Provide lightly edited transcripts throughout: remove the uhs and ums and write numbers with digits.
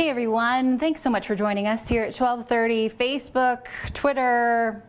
Hey everyone, thanks so much for joining us here at 12:30, Facebook, Twitter,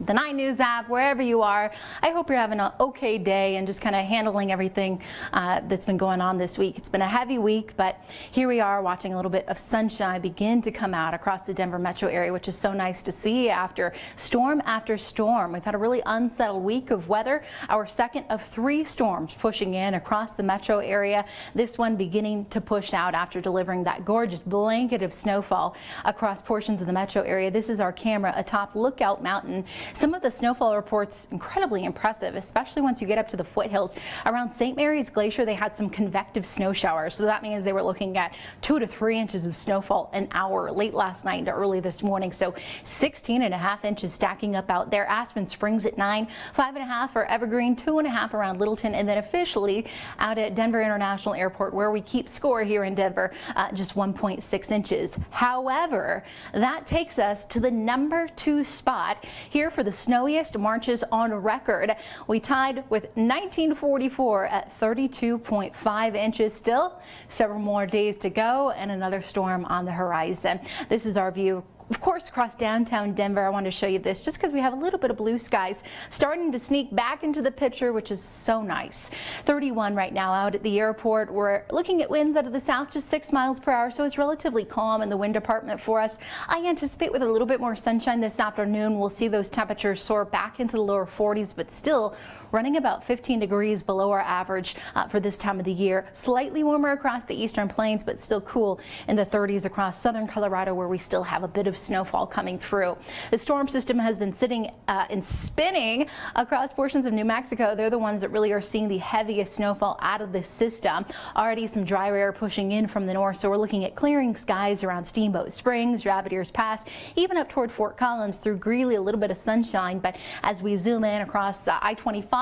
the 9 News app, wherever you are. I hope you're having an okay day and just kind of handling everything that's been going on this week. It's been a heavy week, but here we are watching a little bit of sunshine begin to come out across the Denver metro area, which is so nice to see after storm after storm. We've had a really unsettled week of weather, our second of 3 storms pushing in across the metro area. This one beginning to push out after delivering that gorgeous blanket of snowfall across portions of the metro area. This is our camera atop Lookout Mountain. Some of the snowfall reports incredibly impressive, especially once you get up to the foothills. Around St. Mary's Glacier, they had some convective snow showers. So that means they were looking at 2 to 3 inches of snowfall an hour late last night into early this morning. So 16.5 inches stacking up out there. Aspen Springs at 9, 5.5 for Evergreen, 2.5 around Littleton, and then officially out at Denver International Airport, where we keep score here in Denver, just 1.6 inches. However, that takes us to the number 2 spot here for the snowiest Marches on record. We tied with 1944 at 32.5 inches. Still several more days to go and another storm on the horizon. This is our view, of course, across downtown Denver. I wanted to show you this just because we have a little bit of blue skies starting to sneak back into the picture, which is so nice. 31 right now out at the airport. We're looking at winds out of the south, just 6 miles per hour, so it's relatively calm in the wind department for us. I anticipate with a little bit more sunshine this afternoon, we'll see those temperatures soar back into the lower 40s, but still running about 15 degrees below our average for this time of the year. Slightly warmer across the eastern plains, but still cool in the 30s across southern Colorado, where we still have a bit of snowfall coming through. The storm system has been sitting and spinning across portions of New Mexico. They're the ones that really are seeing the heaviest snowfall out of this system. Already some drier air pushing in from the north, so we're looking at clearing skies around Steamboat Springs, Rabbit Ears Pass, even up toward Fort Collins through Greeley, a little bit of sunshine. But as we zoom in across I-25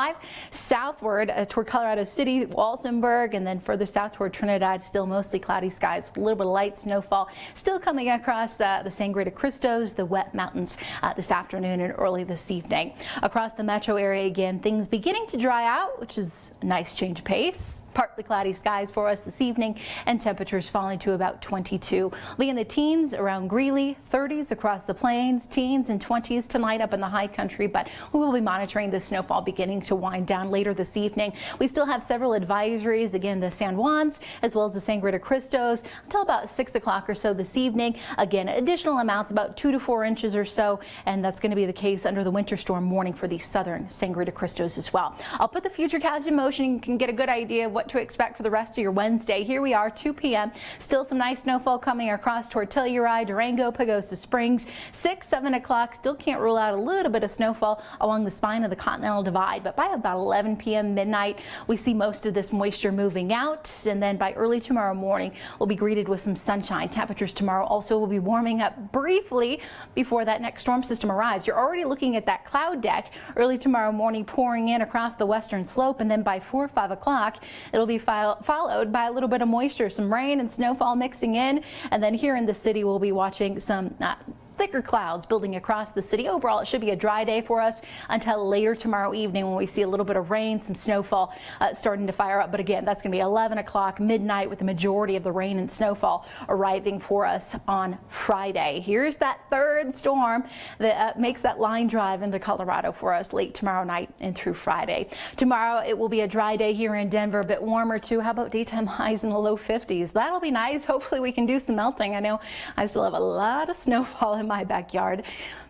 southward toward Colorado City, Walsenburg, and then further south toward Trinidad, still mostly cloudy skies with a little bit of light snowfall still coming across the Sangre de Cristos, the wet mountains this afternoon and early this evening. Across the metro area again, things beginning to dry out, which is a nice change of pace. Partly cloudy skies for us this evening and temperatures falling to about 22. We'll be in the teens around Greeley, 30s across the plains, teens and 20s tonight up in the high country, but we will be monitoring the snowfall beginning to wind down later this evening. We still have several advisories, again the San Juans as well as the Sangre de Cristos until about 6 o'clock or so this evening. Again, additional amounts about 2 to 4 inches or so, and that's going to be the case under the winter storm warning for the southern Sangre de Cristos as well. I'll put the futurecast in motion and you can get a good idea of what to expect for the rest of your Wednesday. Here we are, 2 p.m. Still some nice snowfall coming across toward Telluride, Durango, Pagosa Springs. 6, 7 o'clock, still can't rule out a little bit of snowfall along the spine of the Continental Divide, but by about 11 p.m. midnight, we see most of this moisture moving out, and then by early tomorrow morning, we'll be greeted with some sunshine. Temperatures tomorrow also will be warming up briefly before that next storm system arrives. You're already looking at that cloud deck early tomorrow morning pouring in across the western slope, and then by 4 or 5 o'clock, it'll be followed by a little bit of moisture, some rain and snowfall mixing in, and then here in the city we'll be watching some thicker clouds building across the city. Overall, it should be a dry day for us until later tomorrow evening when we see a little bit of rain, some snowfall starting to fire up. But again, that's going to be 11 o'clock midnight with the majority of the rain and snowfall arriving for us on Friday. Here's that third storm that makes that line drive into Colorado for us late tomorrow night and through Friday. Tomorrow, it will be a dry day here in Denver, a bit warmer too. How about daytime highs in the low 50s? That'll be nice. Hopefully we can do some melting. I know I still have a lot of snowfall in my backyard.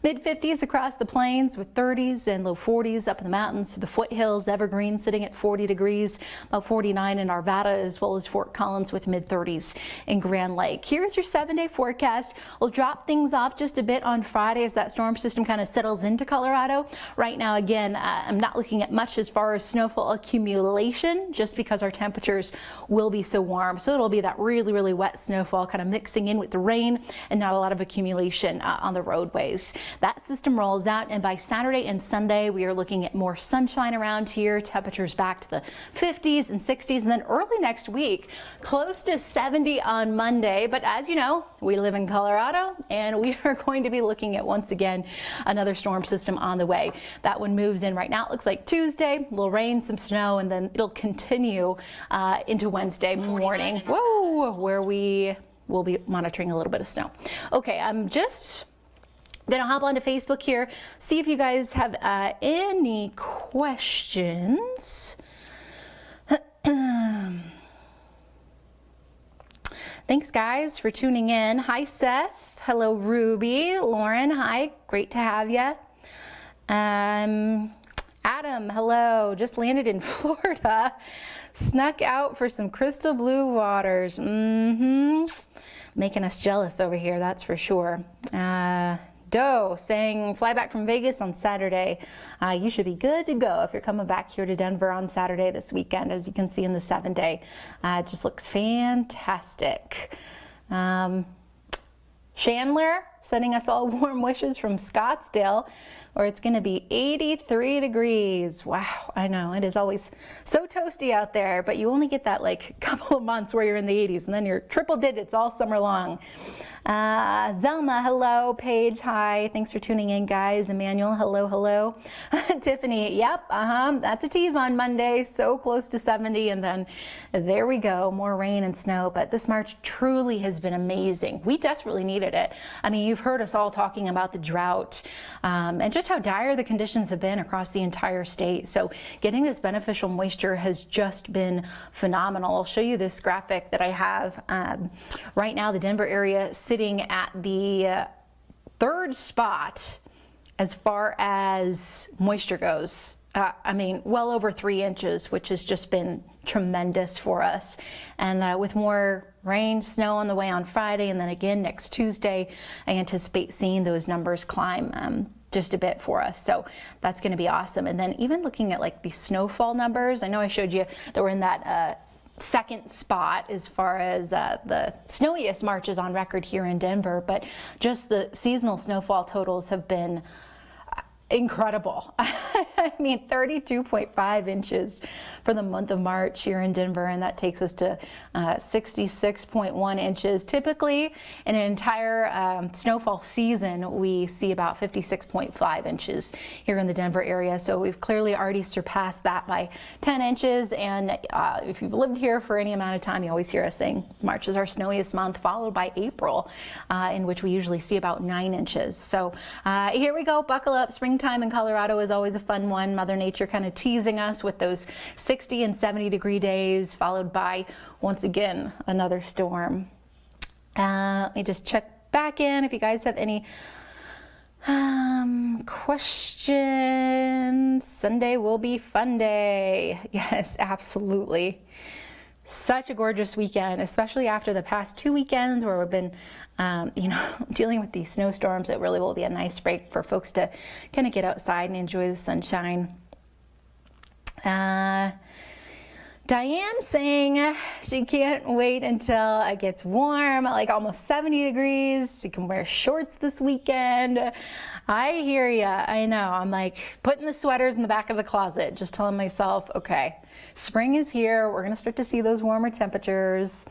Mid-50s across the plains with 30s and low 40s up in the mountains to the foothills. Evergreen sitting at 40 degrees, about 49 in Arvada, as well as Fort Collins with mid-30s in Grand Lake. Here's your 7-day forecast. We'll drop things off just a bit on Friday as that storm system kind of settles into Colorado. Right now, again, I'm not looking at much as far as snowfall accumulation, just because our temperatures will be so warm. So it'll be that really, really wet snowfall kind of mixing in with the rain and not a lot of accumulation on the roadways. That system rolls out, and by Saturday and Sunday, we are looking at more sunshine around here. Temperatures back to the 50s and 60s, and then early next week, close to 70 on Monday. But as you know, we live in Colorado, and we are going to be looking at, once again, another storm system on the way. That one moves in right now. It looks like Tuesday, will rain, some snow, and then it'll continue into Wednesday morning. Whoa, where we we'll be monitoring a little bit of snow. Okay, I'm just gonna hop onto Facebook here, see if you guys have any questions. Thanks guys for tuning in. Hi Seth, hello Ruby, Lauren, hi, great to have you. Adam, hello, just landed in Florida, snuck out for some crystal blue waters. Making us jealous over here, that's for sure. Doe saying fly back from Vegas on Saturday. You should be good to go if you're coming back here to Denver on Saturday this weekend. As you can see in the 7-day, it just looks fantastic. Chandler sending us all warm wishes from Scottsdale, where it's going to be 83 degrees. Wow, I know it is always so toasty out there, but you only get that like couple of months where you're in the 80s, and then you're triple digits all summer long. Zelma, hello. Paige, hi. Thanks for tuning in, guys. Emmanuel, hello, hello. Tiffany, yep, that's a tease on Monday. So close to 70, and then there we go, more rain and snow. But this March truly has been amazing. We desperately needed it. I mean, you've heard us all talking about the drought and just how dire the conditions have been across the entire state. So getting this beneficial moisture has just been phenomenal. I'll show you this graphic that I have right now. The Denver area sitting at the third spot as far as moisture goes. I mean, well over 3 inches, which has just been tremendous for us. And with more rain, snow on the way on Friday, and then again next Tuesday, I anticipate seeing those numbers climb just a bit for us. So that's going to be awesome. And then even looking at like the snowfall numbers, I know I showed you that we're in that second spot as far as the snowiest Marches on record here in Denver, but just the seasonal snowfall totals have been incredible. I mean, 32.5 inches for the month of March here in Denver, and that takes us to 66.1 inches. Typically, in an entire snowfall season, we see about 56.5 inches here in the Denver area. So we've clearly already surpassed that by 10 inches. And if you've lived here for any amount of time, you always hear us saying March is our snowiest month, followed by April, in which we usually see about 9 inches. So here we go, buckle up. Springtime in Colorado is always a fun one. Mother Nature kind of teasing us with those 60 and 70 degree days, followed by, once again, another storm. Let me just check back in if you guys have any questions. Sunday will be fun day. Yes, absolutely. Such a gorgeous weekend, especially after the past 2 weekends where we've been dealing with these snowstorms. It really will be a nice break for folks to kind of get outside and enjoy the sunshine. Diane saying she can't wait until it gets warm, like almost 70 degrees. She can wear shorts this weekend. I hear ya. I know. I'm like putting the sweaters in the back of the closet, just telling myself, okay, spring is here. We're going to start to see those warmer temperatures.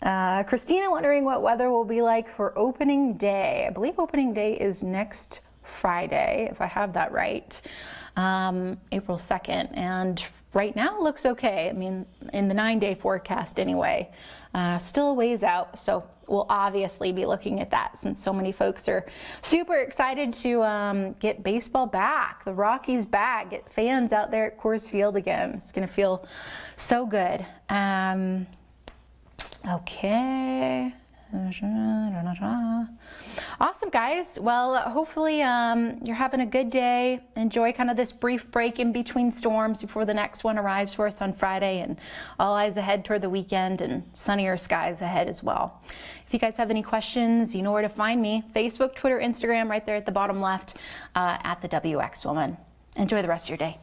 Christina wondering what weather will be like for opening day. I believe opening day is next Friday, if I have that right, April 2nd. And right now it looks okay. I mean, in the 9-day forecast anyway, still a ways out. So we'll obviously be looking at that since so many folks are super excited to get baseball back, the Rockies back, get fans out there at Coors Field again. It's going to feel so good. Okay. Awesome, guys. Well, hopefully you're having a good day. Enjoy kind of this brief break in between storms before the next one arrives for us on Friday, and all eyes ahead toward the weekend and sunnier skies ahead as well. If you guys have any questions, you know where to find me. Facebook, Twitter, Instagram, right there at the bottom left at the WX Woman. Enjoy the rest of your day.